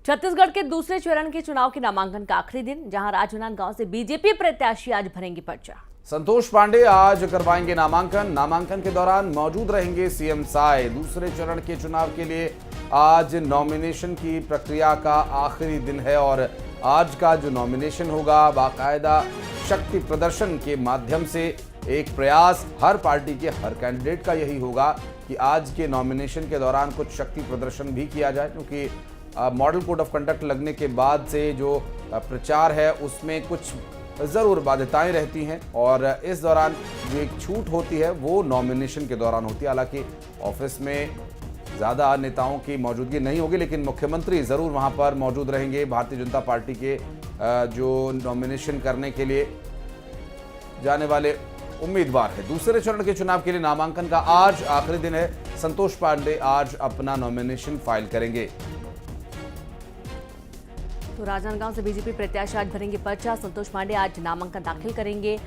छत्तीसगढ़ के दूसरे चरण के चुनाव के नामांकन का आखिरी दिन, जहां राजनांदगांव से बीजेपी प्रत्याशी आज भरेंगे पर्चा। संतोष पांडे आज करवाएंगे नामांकन के दौरान मौजूद रहेंगे सीएम साय। दूसरे चरण के चुनाव के लिए आज नॉमिनेशन की प्रक्रिया का आखिरी दिन है और आज का जो नॉमिनेशन होगा बाकायदा शक्ति प्रदर्शन के माध्यम से एक प्रयास हर पार्टी के हर कैंडिडेट का यही होगा कि आज के नॉमिनेशन के दौरान कुछ शक्ति प्रदर्शन भी किया जाए, क्योंकि मॉडल कोड ऑफ कंडक्ट लगने के बाद से जो प्रचार है उसमें कुछ ज़रूर बाध्यताएं रहती हैं और इस दौरान जो एक छूट होती है वो नॉमिनेशन के दौरान होती है। हालांकि ऑफिस में ज़्यादा नेताओं की मौजूदगी नहीं होगी, लेकिन मुख्यमंत्री ज़रूर वहां पर मौजूद रहेंगे। भारतीय जनता पार्टी के जो नॉमिनेशन करने के लिए जाने वाले उम्मीदवार है दूसरे चरण के चुनाव के लिए नामांकन का आज आखिरी दिन है। संतोष पांडे आज अपना नॉमिनेशन फाइल करेंगे। तो राजनांदगांव से बीजेपी प्रत्याशी आज भरेंगे पर्चा। संतोष पांडे आज नामांकन दाखिल करेंगे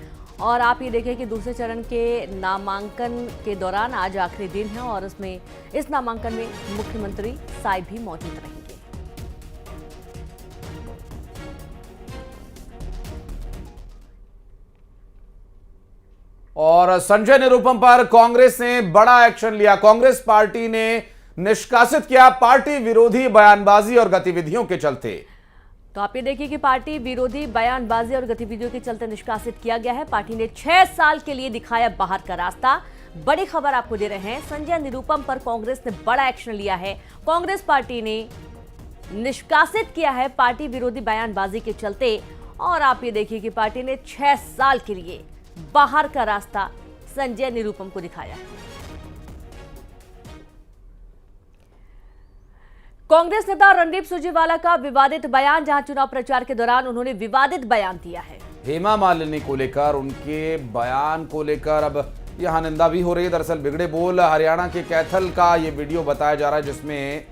और आप ये देखें कि दूसरे चरण के नामांकन के दौरान आज आखिरी दिन है और इसमें इस नामांकन में मुख्यमंत्री साय भी मौजूद रहेंगे। और संजय निरुपम पर कांग्रेस ने बड़ा एक्शन लिया। कांग्रेस पार्टी ने निष्कासित किया पार्टी विरोधी बयानबाजी और गतिविधियों के चलते। तो आप ये देखिए कि पार्टी विरोधी बयानबाजी और गतिविधियों के चलते निष्कासित किया गया है। पार्टी ने 6 साल के लिए दिखाया बाहर का रास्ता। बड़ी खबर आपको दे रहे हैं, संजय निरुपम पर कांग्रेस ने बड़ा एक्शन लिया है। कांग्रेस पार्टी ने निष्कासित किया है पार्टी विरोधी बयानबाजी के चलते और आप ये देखिए कि पार्टी ने 6 साल के लिए बाहर का रास्ता संजय निरुपम को दिखाया है। कांग्रेस नेता रणदीप सुरजेवाला का विवादित बयान, जहां चुनाव प्रचार के दौरान उन्होंने विवादित बयान दिया है। हेमा मालिनी को लेकर उनके बयान को लेकर अब यहां निंदा भी हो रही है। दरअसल बिगड़े बोल हरियाणा के कैथल का ये वीडियो बताया जा रहा है, जिसमें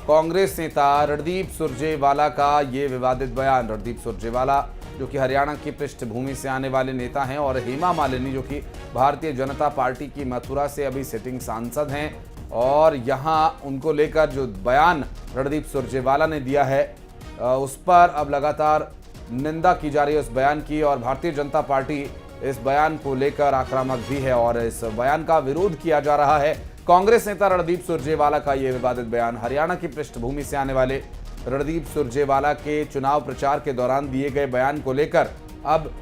कांग्रेस नेता रणदीप सुरजेवाला का ये विवादित बयान। रणदीप सुरजेवाला जो कि हरियाणा की पृष्ठभूमि से आने वाले नेता हैं और हेमा मालिनी जो कि भारतीय जनता पार्टी की मथुरा से अभी सिटिंग सांसद हैं, और यहां उनको लेकर जो बयान रणदीप सुरजेवाला ने दिया है उस पर अब लगातार निंदा की जा रही है उस बयान की। और भारतीय जनता पार्टी इस बयान को लेकर आक्रामक भी है और इस बयान का विरोध किया जा रहा है। कांग्रेस नेता रणदीप सुरजेवाला का यह विवादित बयान, हरियाणा की पृष्ठभूमि से आने वाले रणदीप सुरजेवाला के चुनाव प्रचार के दौरान दिए गए बयान को लेकर अब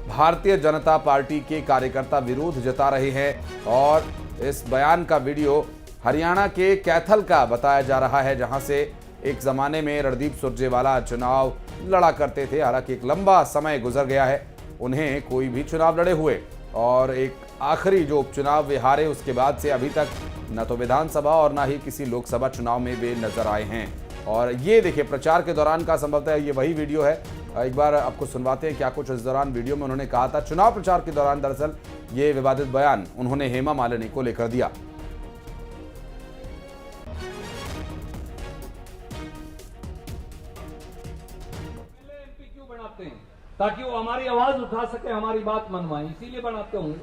भारतीय जनता पार्टी के कार्यकर्ता विरोध जता रहे हैं और इस बयान का वीडियो हरियाणा के कैथल का बताया जा रहा है, जहां से एक जमाने में रणदीप सुरजेवाला चुनाव लड़ा करते थे। हालांकि एक लंबा समय गुजर गया है उन्हें कोई भी चुनाव लड़े हुए, और एक आखिरी जो उपचुनाव वे हारे उसके बाद से अभी तक न तो विधानसभा और न ही किसी लोकसभा चुनाव में वे नजर आए हैं। और ये देखिए प्रचार के दौरान का संभवतः ये वही वीडियो है। एक बार आपको सुनवाते हैं क्या कुछ इस दौरान वीडियो में उन्होंने कहा था। चुनाव प्रचार के दौरान दरअसल ये विवादित बयान उन्होंने हेमा मालिनी को लेकर दिया। ताकि वो हमारी आवाज उठा सके, हमारी बात मनवाए, इसीलिए बनाते होंगे।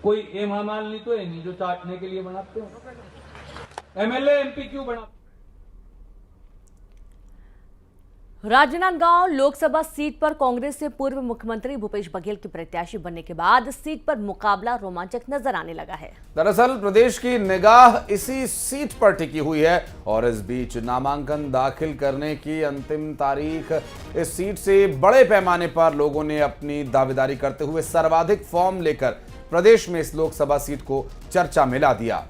कोई हेमा मालिनी तो है नहीं जो चाटने के लिए बनाते हो। एमएलए एमपी क्यों बनाते? राजनांदगांव लोकसभा सीट पर कांग्रेस से पूर्व मुख्यमंत्री भूपेश बघेल के प्रत्याशी बनने के बाद सीट पर मुकाबला रोमांचक नजर आने लगा है। दरअसल प्रदेश की निगाह इसी सीट पर टिकी हुई है और इस बीच नामांकन दाखिल करने की अंतिम तारीख, इस सीट से बड़े पैमाने पर लोगों ने अपनी दावेदारी करते हुए सर्वाधिक फॉर्म लेकर प्रदेश में इस लोकसभा सीट को चर्चा में ला दिया।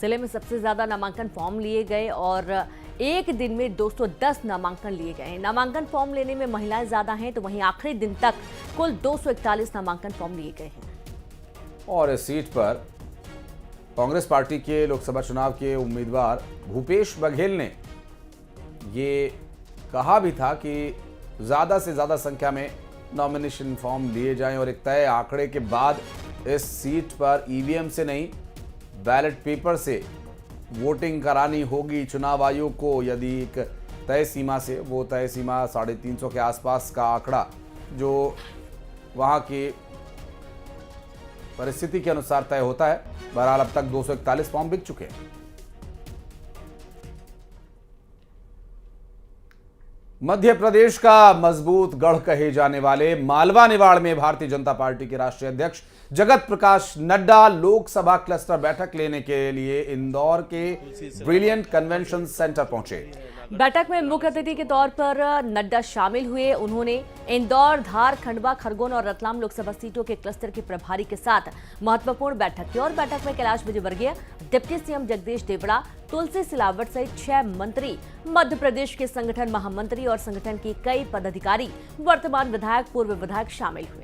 जिले में सबसे ज्यादा नामांकन फॉर्म लिए गए और एक दिन में 210 नामांकन लिए गए। नामांकन फॉर्म लेने में महिलाएं ज्यादा हैं, तो वहीं आखिरी दिन तक कुल 241 नामांकन फॉर्म लिए गए हैं। और इस सीट पर कांग्रेस पार्टी के लोकसभा चुनाव के उम्मीदवार भूपेश बघेल ने ये कहा भी था कि ज्यादा से ज्यादा संख्या में नॉमिनेशन फॉर्म लिए जाएं और एक तय आंकड़े के बाद इस सीट पर ईवीएम से नहीं बैलेट पेपर से वोटिंग करानी होगी चुनाव आयोग को। यदि एक तय सीमा से, वो तय सीमा 350 के आसपास का आंकड़ा जो वहां की परिस्थिति के अनुसार तय होता है। बहरहाल अब तक 241 फॉर्म बिक चुके हैं। मध्य प्रदेश का मजबूत गढ़ कहे जाने वाले मालवा निवाड़ में भारतीय जनता पार्टी के राष्ट्रीय अध्यक्ष जगत प्रकाश नड्डा लोकसभा क्लस्टर बैठक लेने के लिए इंदौर के ब्रिलियंट कन्वेंशन सेंटर पहुंचे। बैठक में मुख्य अतिथि के तौर पर नड्डा शामिल हुए। उन्होंने इंदौर, धार, खंडवा, खरगोन और रतलाम लोकसभा सीटों के क्लस्टर के प्रभारी के साथ महत्वपूर्ण बैठक की और बैठक में कैलाश विजयवर्गीय, डिप्टी सीएम जगदीश देवड़ा, तुलसी सिलावट सहित 6 मंत्री, मध्य प्रदेश के संगठन महामंत्री और संगठन के कई पदाधिकारी, वर्तमान विधायक, पूर्व विधायक शामिल हुए।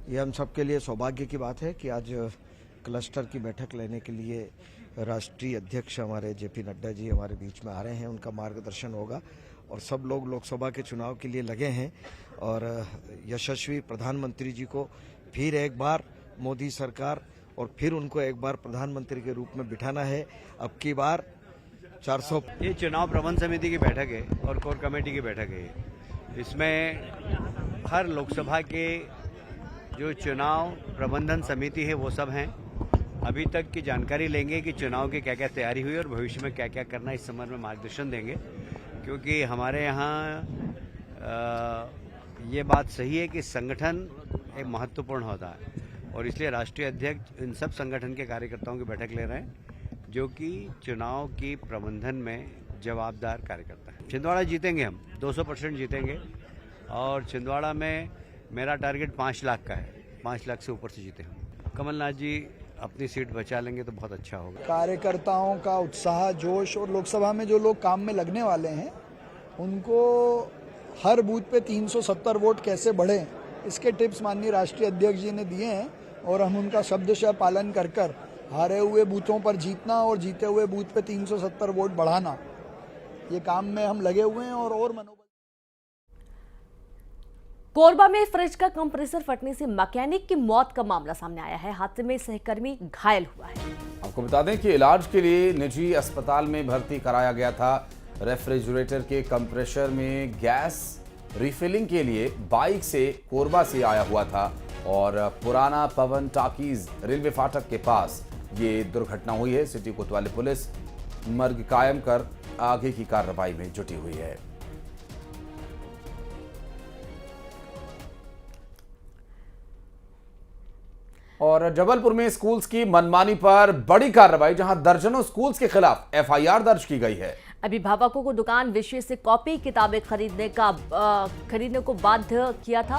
ये हम सबके लिए सौभाग्य की बात है कि आज क्लस्टर की बैठक लेने के लिए राष्ट्रीय अध्यक्ष हमारे जेपी नड्डा जी हमारे बीच में आ रहे हैं। उनका मार्गदर्शन होगा और सब लोग लोकसभा के चुनाव के लिए लगे हैं और यशस्वी प्रधानमंत्री जी को फिर एक बार मोदी सरकार और फिर उनको एक बार प्रधानमंत्री के रूप में बिठाना है। अब की बार 400। ये चुनाव प्रबंध समिति की बैठक है और कोर कमेटी की बैठक है। इसमें हर लोकसभा के जो चुनाव प्रबंधन समिति है वो सब हैं। अभी तक की जानकारी लेंगे कि चुनाव की क्या क्या तैयारी हुई और भविष्य में क्या क्या करना, इस संबंध में मार्गदर्शन देंगे। क्योंकि हमारे यहाँ ये बात सही है कि संगठन एक महत्वपूर्ण होता है और इसलिए राष्ट्रीय अध्यक्ष इन सब संगठन के कार्यकर्ताओं की बैठक ले रहे हैं जो कि चुनाव की प्रबंधन में जवाबदार कार्यकर्ता है। छिंदवाड़ा जीतेंगे हम, 200% जीतेंगे और छिंदवाड़ा में मेरा टारगेट 5 लाख का है। 5 लाख से ऊपर से जीते हम। कमलनाथ जी अपनी सीट बचा लेंगे तो बहुत अच्छा होगा। कार्यकर्ताओं का उत्साह, जोश और लोकसभा में जो लोग काम में लगने वाले हैं उनको हर बूथ पे 370 वोट कैसे बढ़े, इसके टिप्स माननीय राष्ट्रीय अध्यक्ष जी ने दिए हैं और हम उनका शब्दशः पालन कर कर हारे हुए बूथों पर जीतना और जीते हुए बूथ पे 370 वोट बढ़ाना, ये काम में हम लगे हुए हैं और मनोबल। कोरबा में फ्रिज का कंप्रेसर फटने से मैकेनिक की मौत का मामला सामने आया है। हादसे में सहकर्मी घायल हुआ है। आपको बता दें कि इलाज के लिए निजी अस्पताल में भर्ती कराया गया था। रेफ्रिजरेटर के कंप्रेसर में गैस रिफिलिंग के लिए बाइक से कोरबा से आया हुआ था और पुराना पवन टाकीज रेलवे फाटक के पास ये दुर्घटना हुई है। सिटी कोतवाली पुलिस मर्ग कायम कर आगे की कार्रवाई में जुटी हुई है। और जबलपुर में स्कूल्स की मनमानी पर बड़ी कार्रवाई, जहां दर्जनों स्कूल्स के खिलाफ एफआईआर दर्ज की गई है। अभिभावकों को दुकान विशेष से कॉपी किताबें खरीदने को बाध्य किया था।